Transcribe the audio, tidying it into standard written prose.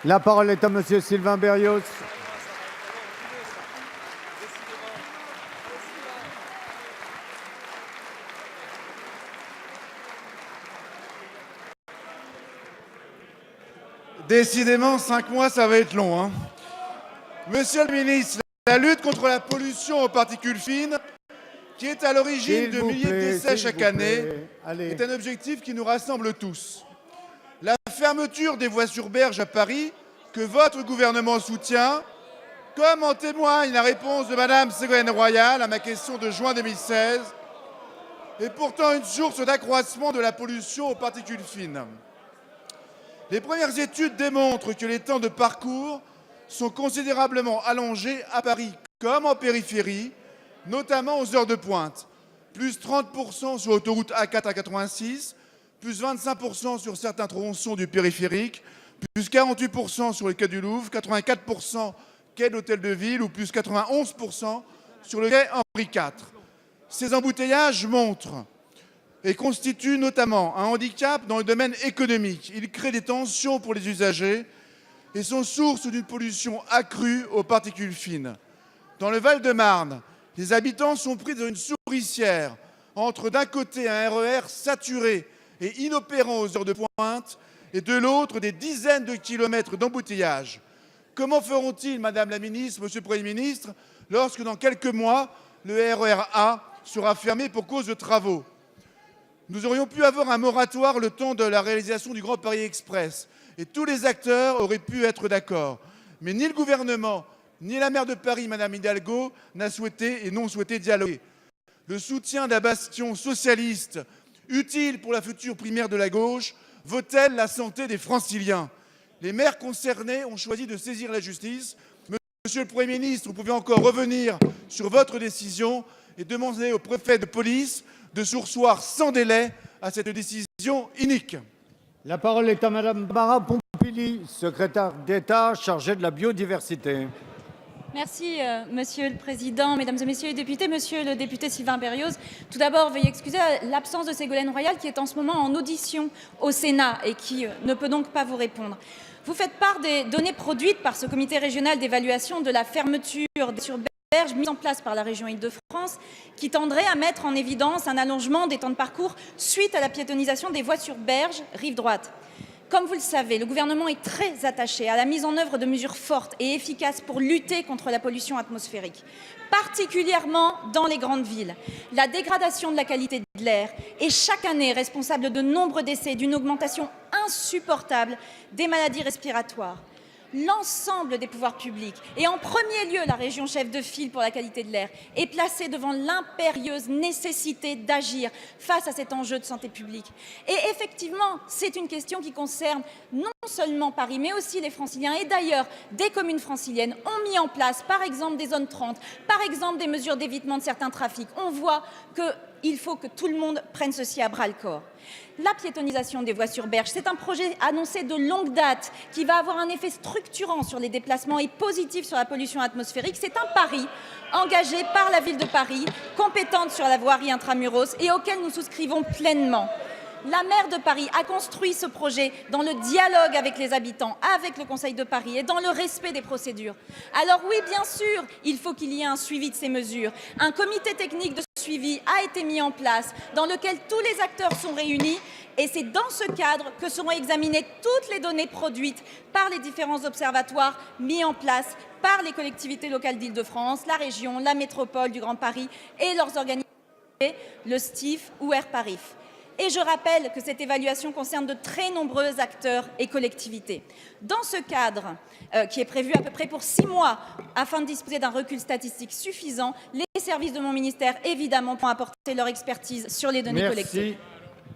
La parole est à monsieur Sylvain Berrios. Décidément, 5 mois, ça va être long, hein. Monsieur le ministre, la lutte contre la pollution aux particules fines, qui est à l'origine de milliers de décès chaque année, est un objectif qui nous rassemble tous. La fermeture des voies sur berge à Paris, que votre gouvernement soutient, comme en témoigne la réponse de Mme Ségolène Royal à ma question de juin 2016, est pourtant une source d'accroissement de la pollution aux particules fines. Les premières études démontrent que les temps de parcours sont considérablement allongés à Paris comme en périphérie, notamment aux heures de pointe. Plus 30% sur l'autoroute A4 à 86, plus 25% sur certains tronçons du périphérique, plus 48% sur le quai du Louvre, 84% quai de l'Hôtel de Ville ou plus 91% sur le quai Henri IV. Ces embouteillages montrent et constituent notamment un handicap dans le domaine économique. Ils créent des tensions pour les usagers et sont source d'une pollution accrue aux particules fines. Dans le Val-de-Marne, les habitants sont pris dans une souricière entre d'un côté un RER saturé et inopérant aux heures de pointe et de l'autre des dizaines de kilomètres d'embouteillage. Comment feront-ils, Madame la Ministre, Monsieur le Premier ministre, lorsque dans quelques mois, le RER A sera fermé pour cause de travaux? Nous aurions pu avoir un moratoire le temps de la réalisation du Grand Paris Express et tous les acteurs auraient pu être d'accord. Mais ni le gouvernement, ni la maire de Paris, Madame Hidalgo, n'ont souhaité dialoguer. Le soutien d'un bastion socialiste utile pour la future primaire de la gauche vaut-elle la santé des Franciliens? Les maires concernés ont choisi de saisir la justice. Monsieur le Premier ministre, vous pouvez encore revenir sur votre décision et demander au préfet de police de surseoir sans délai à cette décision inique. La parole est à Madame Barbara Pompili, secrétaire d'État chargée de la biodiversité. Merci, Monsieur le Président, Mesdames et Messieurs les députés. Monsieur le député Sylvain Berrios, tout d'abord, veuillez excuser l'absence de Ségolène Royal qui est en ce moment en audition au Sénat et qui ne peut donc pas vous répondre. Vous faites part des données produites par ce comité régional d'évaluation de la fermeture des sur berge mise en place par la région Île-de-France qui tendrait à mettre en évidence un allongement des temps de parcours suite à la piétonisation des voies sur berge rive droite. Comme vous le savez, le gouvernement est très attaché à la mise en œuvre de mesures fortes et efficaces pour lutter contre la pollution atmosphérique, particulièrement dans les grandes villes. La dégradation de la qualité de l'air est chaque année responsable de nombreux décès et d'une augmentation insupportable des maladies respiratoires. L'ensemble des pouvoirs publics, et en premier lieu la région chef de file pour la qualité de l'air, est placée devant l'impérieuse nécessité d'agir face à cet enjeu de santé publique. Et effectivement, c'est une question qui concerne non seulement Paris, mais aussi les Franciliens. Et d'ailleurs, des communes franciliennes ont mis en place, par exemple, des zones 30, par exemple, des mesures d'évitement de certains trafics. On voit qu'il faut que tout le monde prenne ceci à bras-le-corps. La piétonisation des voies sur berge, c'est un projet annoncé de longue date qui va avoir un effet structurant sur les déplacements et positif sur la pollution atmosphérique. C'est un pari engagé par la ville de Paris, compétente sur la voirie intramuros et auquel nous souscrivons pleinement. La maire de Paris a construit ce projet dans le dialogue avec les habitants, avec le Conseil de Paris et dans le respect des procédures. Alors oui, bien sûr, il faut qu'il y ait un suivi de ces mesures. Un comité technique de suivi a été mis en place dans lequel tous les acteurs sont réunis et c'est dans ce cadre que seront examinées toutes les données produites par les différents observatoires mis en place par les collectivités locales d'Île-de-France, la région, la métropole du Grand Paris et leurs organismes, le STIF ou Air-Parif. Et je rappelle que cette évaluation concerne de très nombreux acteurs et collectivités. Dans ce cadre, qui est prévu à peu près pour 6 mois, afin de disposer d'un recul statistique suffisant, les services de mon ministère, évidemment, pourront apporter leur expertise sur les données collectées.